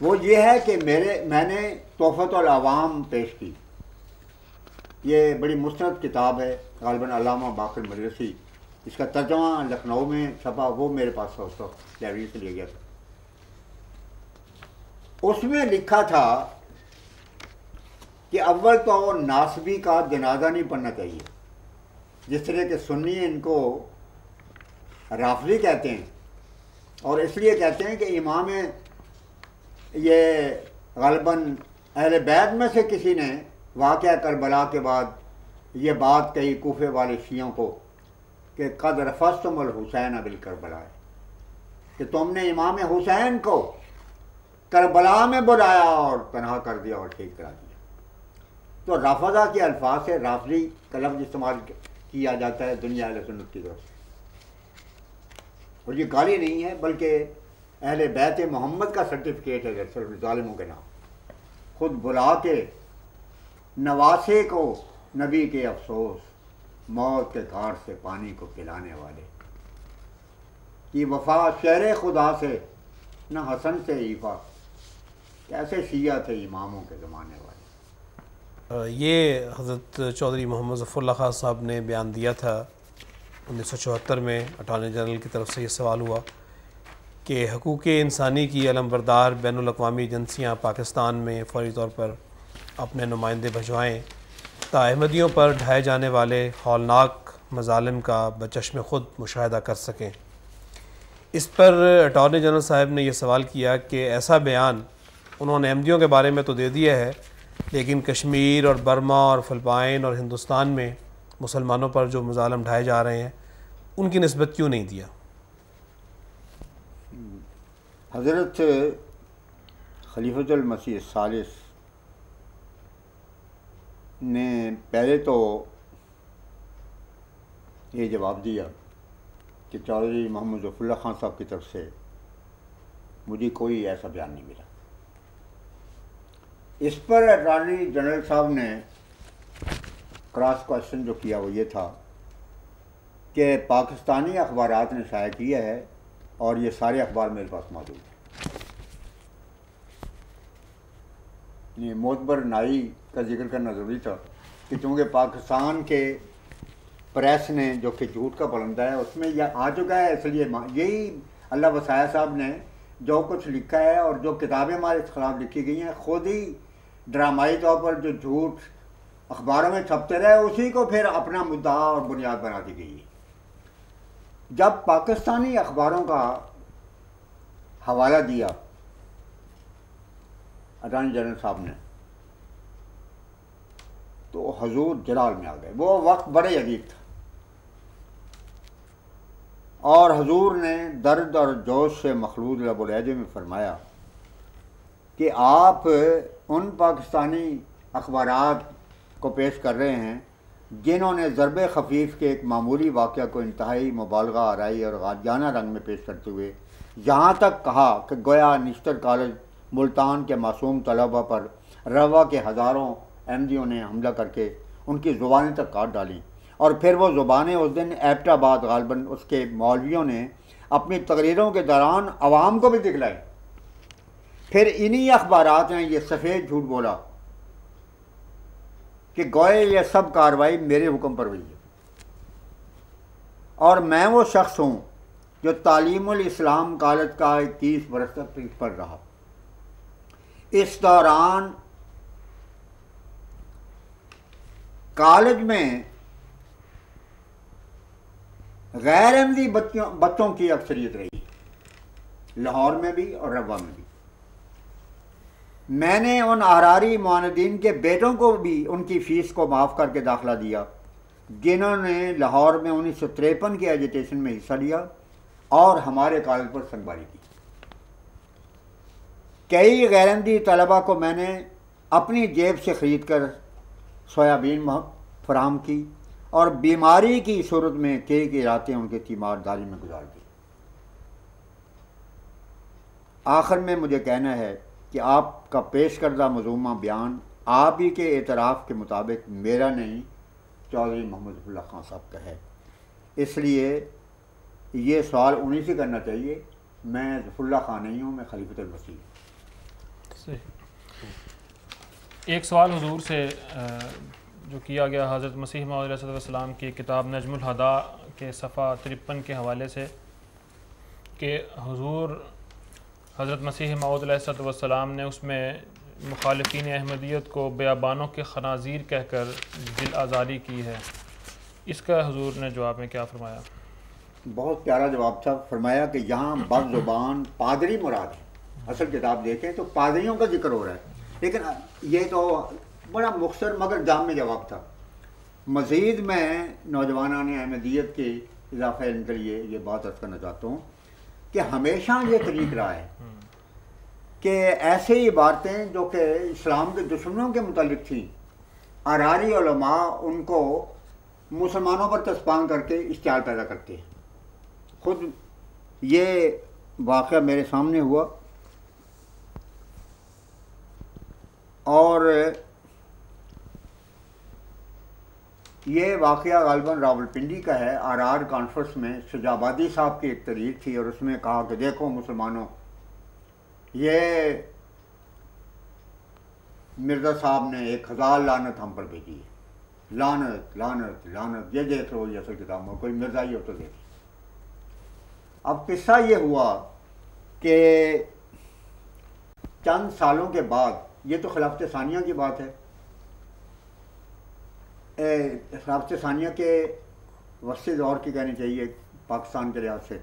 [SPEAKER 2] وہ یہ ہے کہ میں نے تحفۃ العوام پیش کی. یہ بڑی مستند کتاب ہے، غالباً علامہ باقر مدرسی، اس کا ترجمہ لکھنؤ میں چھپا، وہ میرے پاس تھا، اس وقت لائبریری سے لیا گیا تھا. اس میں لکھا تھا کہ اول تو ناسبی کا جنازہ نہیں پڑھنا چاہیے، جس طرح کہ سنی ان کو رافضی کہتے ہیں، اور اس لیے کہتے ہیں کہ امام یہ غالباً اہل بیت میں سے کسی نے واقعہ کربلا کے بعد یہ بات کہی کوفے والے شیعوں کو کہ قد رفضتم الحسین بالکربلاء، کہ تم نے امام حسین کو کربلا میں بلایا اور تنہا کر دیا اور ٹھیک کرا دیا. تو رافضہ کے الفاظ سے رافضی کا لفظ استعمال کیا جاتا ہے دنیا اہل سنت کی طرف سے، اور یہ گالی نہیں ہے بلکہ اہل بیت محمد کا سرٹیفکیٹ ہے صرف ظالموں کے نام. خود بلا کے نواسے کو نبی کے افسوس، موت کے گھاٹ سے پانی کو پلانے والے کی وفا شہر خدا سے نہ حسن سے ایفا، کیسے شیعہ تھے اماموں کے زمانے والے.
[SPEAKER 1] یہ حضرت چودھری محمد ظفر اللہ خان صاحب نے بیان دیا تھا 1974 میں. اٹارنی جنرل کی طرف سے یہ سوال ہوا کہ حقوق انسانی کی علمبردار بین الاقوامی ایجنسیاں پاکستان میں فوری طور پر اپنے نمائندے بھجوائیں تا احمدیوں پر ڈھائے جانے والے ہولناک مظالم کا بچشم خود مشاہدہ کر سکیں. اس پر اٹارنی جنرل صاحب نے یہ سوال کیا کہ ایسا بیان انہوں نے احمدیوں کے بارے میں تو دے دیا ہے، لیکن کشمیر اور برما اور فلپائن اور ہندوستان میں مسلمانوں پر جو مظالم ڈھائے جا رہے ہیں ان کی نسبت کیوں نہیں دیا؟
[SPEAKER 2] حضرت خلیفۃ المسیح الثالث نے پہلے تو یہ جواب دیا کہ چودھری محمد ظفر اللہ خان صاحب کی طرف سے مجھے کوئی ایسا بیان نہیں ملا۔ اس پر اٹارنی جنرل صاحب نے کراس کوشچن جو کیا وہ یہ تھا کہ پاکستانی اخبارات نے شائع کیا ہے اور یہ سارے اخبار میرے پاس موجود ہیں۔ معتبر نائی کا ذکر کرنا ضروری تھا کہ چونکہ پاکستان کے پریس نے جو کہ جھوٹ کا پلندہ ہے اس میں یہ آ چکا ہے، اس لیے یہی اللہ وسایہ صاحب نے جو کچھ لکھا ہے اور جو کتابیں ہمارے خلاف لکھی گئی ہیں خود ہی ڈرامائی طور پر جو جھوٹ اخباروں میں چھپتے رہے اسی کو پھر اپنا مدعا اور بنیاد بنا دی گئی ہے۔ جب پاکستانی اخباروں کا حوالہ دیا اٹارنی جنرل صاحب نے تو حضور جلال میں آ گئے۔ وہ وقت بڑے عجیب تھا اور حضور نے درد اور جوش سے مخلوط لب و لہجے میں فرمایا کہ آپ ان پاکستانی اخبارات کو پیش کر رہے ہیں جنہوں نے ضرب خفیف کے ایک معمولی واقعہ کو انتہائی مبالغہ آرائی اور غازیانہ رنگ میں پیش کرتے ہوئے یہاں تک کہا کہ گویا نشتر کالج ملتان کے معصوم طلبہ پر روا کے ہزاروں احمدیوں نے حملہ کر کے ان کی زبانیں تک کاٹ ڈالیں، اور پھر وہ زبانیں اس دن ایبٹ آباد غالباً اس کے مولویوں نے اپنی تقریروں کے دوران عوام کو بھی دکھلائی۔ پھر انہی اخبارات نے یہ سفید جھوٹ بولا کہ گوئے یہ سب کارروائی میرے حکم پر ہوئی ہے اور میں وہ شخص ہوں جو تعلیم الاسلام کالج کا 21 برس تک پرنسپل رہا۔ اس دوران کالج میں غیر احمدی بچوں کی اکثریت رہی، لاہور میں بھی اور روا میں بھی۔ میں نے ان احراری معاندین کے بیٹوں کو بھی ان کی فیس کو معاف کر کے داخلہ دیا جنہوں نے لاہور میں 1953 کی ایجیٹیشن میں حصہ لیا اور ہمارے کالج پر سنگباری کی۔ کئی غیر احمدی طلباء کو میں نے اپنی جیب سے خرید کر سویابین فراہم کی اور بیماری کی صورت میں کئی راتیں ان کے تیمارداری میں گزار دی۔ آخر میں مجھے کہنا ہے کہ آپ کا پیش کردہ منظومہ بیان آپ ہی کے اعتراف کے مطابق میرا نہیں چودھری محمد ظفر اللہ خان صاحب کا ہے، اس لیے یہ سوال انہی سے کرنا چاہیے۔ میں ظفر اللہ خان نہیں ہوں، میں خلیفۃ المسیح ہوں۔
[SPEAKER 3] ایک سوال حضور سے جو کیا گیا حضرت مسیح موعود علیہ السلام کی کتاب نجم الہدا کے صفحہ 53 کے حوالے سے کہ حضور حضرت مسیح موعود علیہ السلام نے اس میں مخالفین احمدیت کو بیابانوں کے خنازیر کہہ کر دل آزاری کی ہے، اس کا حضور نے جواب میں کیا فرمایا؟
[SPEAKER 2] بہت پیارا جواب تھا۔ فرمایا کہ یہاں بد زبان پادری مراد ہے۔ اصل کتاب دیکھیں تو پادریوں کا ذکر ہو رہا ہے، لیکن یہ تو بڑا مختصر مگر جامع جواب تھا۔ مزید میں نوجوانان احمدیت کے اضافہ علم کے لیے یہ بات عرض کرنا چاہتا ہوں کہ ہمیشہ یہ طریق رہا ہے کہ ایسے عبارتیں جو کہ اسلام کے دشمنوں کے متعلق تھیں، احراری علماء ان کو مسلمانوں پر تسپان کر کے اشتعال پیدا کرتے ہیں۔ خود یہ واقعہ میرے سامنے ہوا اور یہ واقعہ غالباً راولپنڈی کا ہے۔ آر کانفرنس میں شجابادی صاحب کی ایک تقریر تھی اور اس میں کہا کہ دیکھو مسلمانوں، یہ مرزا صاحب نے 1000 لعنت ہم پر بھیجی ہے، لعنت لعنت لعنت، یہ دیکھ لو یہ اصل کتاب میں کوئی مرزا ہی ہو تو دیکھ۔ اب قصہ یہ ہوا کہ چند سالوں کے بعد، یہ تو خلافت ثانیہ کی بات ہے، خلافت ثانیہ کے وسطی دور کی کہنی چاہیے پاکستان کے لحاظ سے،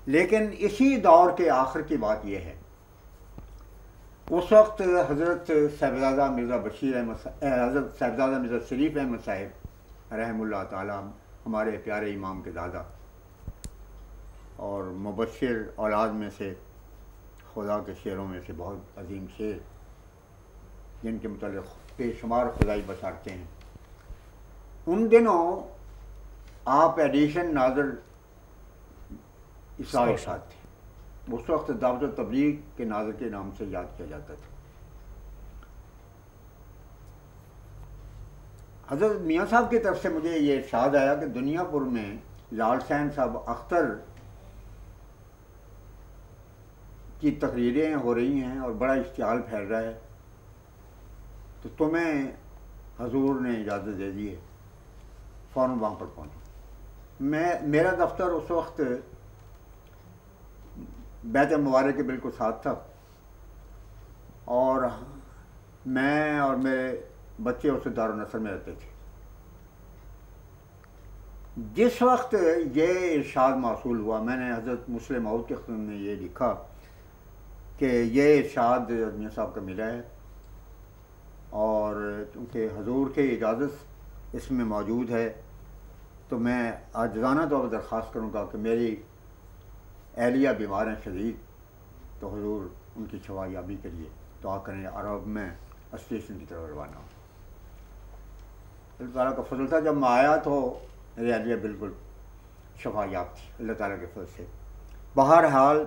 [SPEAKER 2] لیکن اسی دور کے آخر کی بات یہ ہے۔ اس وقت حضرت صاحبزادہ مرزا بشیر احمد، حضرت صاحبزادہ مرزا شریف احمد صاحب رحم اللہ تعالیٰ ہمارے پیارے امام کے دادا اور مبشر اولاد میں سے خدا کے شعروں میں سے بہت عظیم شعر جن کے متعلق بے شمار خدائی بسارتے ہیں. ان دنوں آپ ایڈیشن ناظر اسحاق ارشاد تھے. اس وقت دعوت و تبلیغ کے ناظر کے نام سے یاد کیا جاتا تھا. حضرت میاں صاحب کی طرف سے مجھے یہ ارشاد آیا کہ دنیا پور میں لال حسین صاحب اختر کی تقریریں ہو رہی ہیں اور بڑا اشتعال پھیل رہا ہے، تو تمہیں حضور نے اجازت دے دی ہے. فوراً وہاں پر پہنچا. میرا دفتر اس وقت بیت مبارک کے بالکل ساتھ تھا اور میں اور میرے بچے اسے دارالنصر میں رہتے تھے. جس وقت یہ ارشاد موصول ہوا میں نے حضرت مسلم موعود کے خطبے میں یہ لکھا کہ یہ ارشاد میاں صاحب کا ملا ہے اور چونکہ حضور کی اجازت اس میں موجود ہے تو میں عاجزانہ طور پر درخواست کروں گا کہ میری اہلیہ بیمار ہیں شدید، تو حضور ان کی شفا یابی کے لیے دعا کریں اور اب میں اسٹیشن کی طرف روانہ ہوں. اللہ تعالیٰ کا فضل تھا. جب میں آیا تو میری اہلیہ بالکل شفا یاب تھی اللہ تعالیٰ کے فضل سے. بہرحال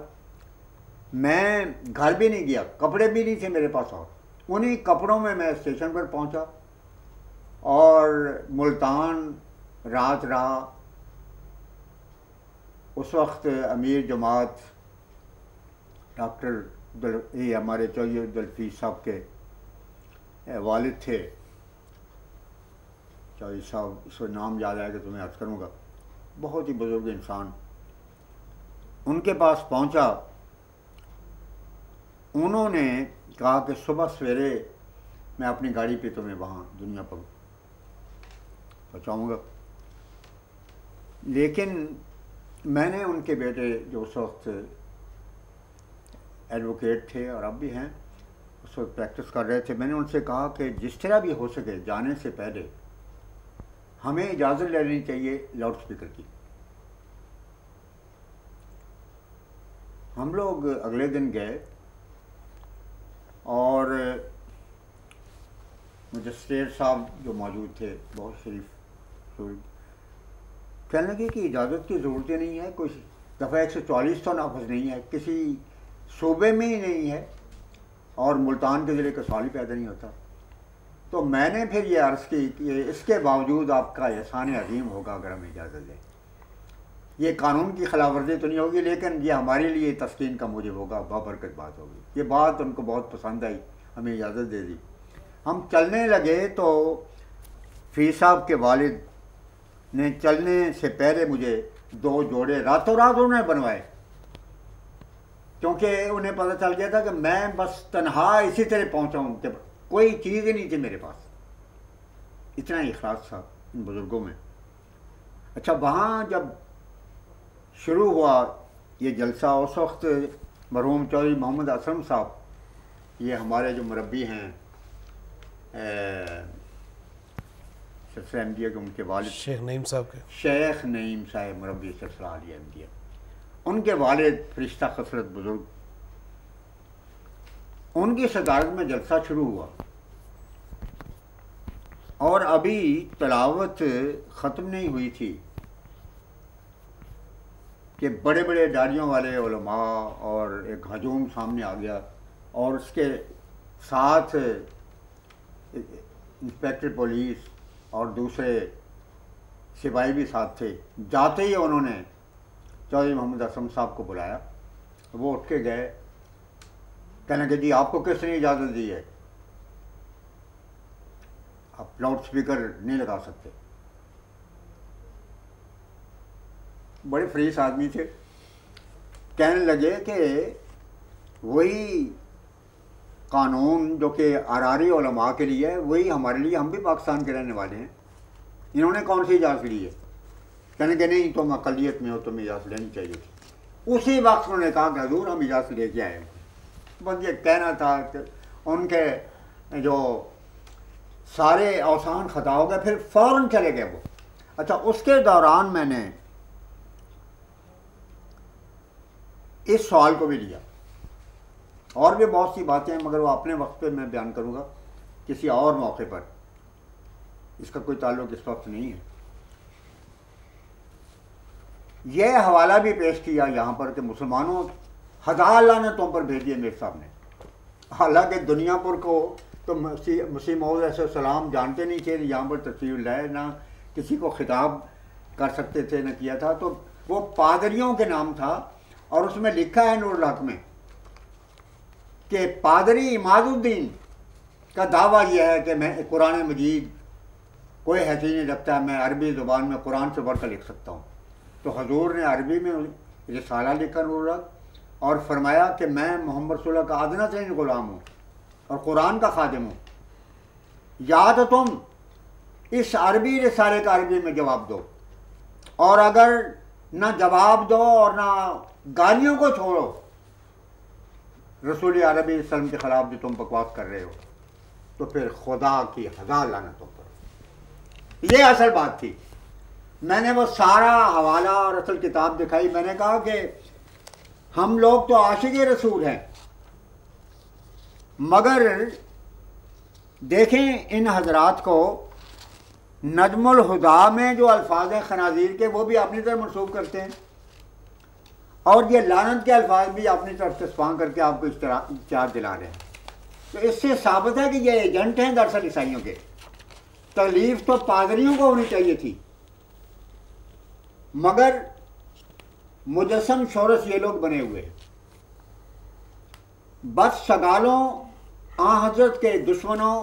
[SPEAKER 2] میں گھر بھی نہیں گیا، کپڑے بھی نہیں تھے میرے پاس، اور انہی کپڑوں میں اسٹیشن پر پہنچا اور ملتان رات رہا. اس وقت امیر جماعت ڈاکٹر ہمارے چودھری عبدالحفیظ صاحب کے والد تھے. چودھری صاحب، اس کو نام یاد آئے گا تو میں عرض کروں گا، بہت ہی بزرگ انسان. ان کے پاس پہنچا. انہوں نے کہا کہ صبح سویرے میں اپنی گاڑی پہ تمہیں وہاں دنیا پر پہنچاؤں گا. لیکن میں نے ان کے بیٹے جو اس وقت ایڈوکیٹ تھے اور اب بھی ہیں، اس وقت پریکٹس کر رہے تھے، میں نے ان سے کہا کہ جس طرح بھی ہو سکے جانے سے پہلے ہمیں اجازت لینی چاہیے لاؤڈ اسپیکر کی. ہم لوگ اگلے دن گئے اور مجسٹریٹ صاحب جو موجود تھے بہت شریف کہنے لگے کہ اجازت کی ضرورت نہیں ہے، کوئی دفعہ 144 تو نافذ نہیں ہے، کسی صوبے میں ہی نہیں ہے اور ملتان کے ضلع کا سوال ہی پیدا نہیں ہوتا. تو میں نے پھر یہ عرض کی کہ اس کے باوجود آپ کا احسان عظیم ہوگا اگر ہمیں اجازت دیں. یہ قانون کی خلاف ورزی تو نہیں ہوگی لیکن یہ ہمارے لیے تسکین کا موجب ہوگا، بابرکت بات ہوگی. یہ بات ان کو بہت پسند آئی، ہمیں اجازت دے دی. ہم چلنے لگے تو فیض صاحب کے والد نے چلنے سے پہلے مجھے 2 جوڑے راتوں رات انہوں نے بنوائے، کیونکہ انہیں پتہ چل گیا تھا کہ میں بس تنہا اسی طرح پہنچا ہوں کہ کوئی چیز ہی نہیں تھی میرے پاس. اتنا اخلاص تھا ان بزرگوں میں. اچھا، وہاں جب شروع ہوا یہ جلسہ، اس وقت مرحوم چودھری محمد اسلم صاحب، یہ ہمارے جو مربی ہیں سلسلہ احمدیہ کے، ان کے والد
[SPEAKER 1] شیخ نعیم صاحب کے،
[SPEAKER 2] شیخ نعیم صاحب مربی سلسلہ عالیہ احمدیہ، ان کے والد فرشتہ خسرت بزرگ، ان کی صدارت میں جلسہ شروع ہوا اور ابھی تلاوت ختم نہیں ہوئی تھی کہ بڑے بڑے داڑھیوں والے علماء اور ایک ہجوم سامنے آ گیا اور اس کے ساتھ انسپیکٹر پولیس اور دوسرے سپاہی بھی ساتھ تھے. جاتے ہی انہوں نے چودھری محمد اسلم صاحب کو بلایا. وہ اٹھ کے گئے، کہنے کہ جی آپ کو کس نے اجازت دی ہے، آپ لاؤڈ اسپیکر نہیں لگا سکتے. بڑے فریش آدمی تھے. کہنے لگے کہ وہی قانون جو کہ آراری علماء کے لیے ہے وہی ہمارے لیے، ہم بھی پاکستان کے رہنے والے ہیں، انہوں نے کون سی اجازت لی ہے؟ کہنے کہ نہیں تم اقلیت میں ہو، تمہیں اجازت لینی چاہیے تھی. اسی وقت انہوں نے کہا کہ حضور ہم اجازت لے کے آئے. بس یہ کہنا تھا کہ ان کے جو سارے اوسان خطا ہو گئے، پھر فوراً چلے گئے. وہ اچھا، اس کے دوران میں نے اس سوال کو بھی لیا، اور بھی بہت سی باتیں ہیں مگر وہ اپنے وقت پہ میں بیان کروں گا کسی اور موقع پر، اس کا کوئی تعلق اس وقت نہیں ہے۔ یہ حوالہ بھی پیش کیا یہاں پر کہ مسلمانوں ہزار لعنتوں پر بھیجیے میر صاحب نے، حالانکہ دنیا پر کو تو مسیح موعود علیہ السلام جانتے نہیں تھے، یہاں پر تشریف لائے، نہ کسی کو خطاب کر سکتے تھے، نہ کیا تھا، تو وہ پادریوں کے نام تھا، اور اس میں لکھا ہے نور الحق میں کہ پادری عماد الدین کا دعویٰ یہ ہے کہ میں قرآن مجید کوئی حیثیت نہیں رکھتا، میں عربی زبان میں قرآن سے بڑھ کر لکھ سکتا ہوں۔ تو حضور نے عربی میں رسالہ لکھا نور الحق، اور فرمایا کہ میں محمد صلی اللہ کا ادنیٰ ترین غلام ہوں اور قرآن کا خادم ہوں، یا تو تم اس عربی رسالے کا عربی میں جواب دو، اور اگر نہ جواب دو اور نہ گالیوں کو چھوڑو رسول عربی وسلم کے خلاف جو تم بکواس کر رہے ہو، تو پھر خدا کی ہزار لعنتوں پر۔ یہ اصل بات تھی۔ میں نے وہ سارا حوالہ اور اصل کتاب دکھائی، میں نے کہا کہ ہم لوگ تو عاشق رسول ہیں، مگر دیکھیں ان حضرات کو نجم الہدا میں جو الفاظ ہیں خنازیر کے وہ بھی اپنی طرف منسوب کرتے ہیں، اور یہ لعنت کے الفاظ بھی اپنی طرف سے سپان کر کے آپ کو اشتہار دلا رہے ہیں۔ تو اس سے ثابت ہے کہ یہ ایجنٹ ہیں دراصل عیسائیوں کے۔ تکلیف تو پادریوں کو ہونی چاہیے تھی، مگر مجسم شورش یہ لوگ بنے ہوئے ہیں۔ بس سگالوں آن حضرت کے دشمنوں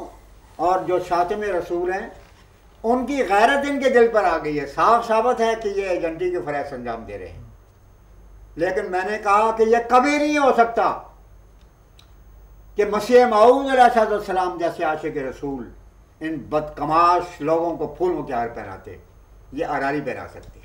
[SPEAKER 2] اور جو شاتم رسول ہیں ان کی غیرت ان کے دل پر آ گئی ہے، صاف ثابت ہے کہ یہ ایجنٹی کے فرائض انجام دے رہے ہیں۔ لیکن میں نے کہا کہ یہ کبھی نہیں ہو سکتا کہ مسیح موعود علیہ السلام جیسے عاشق رسول ان بدکماش لوگوں کو پھولوں کے ہار پہناتے، یہ آراری پہنا سکتے۔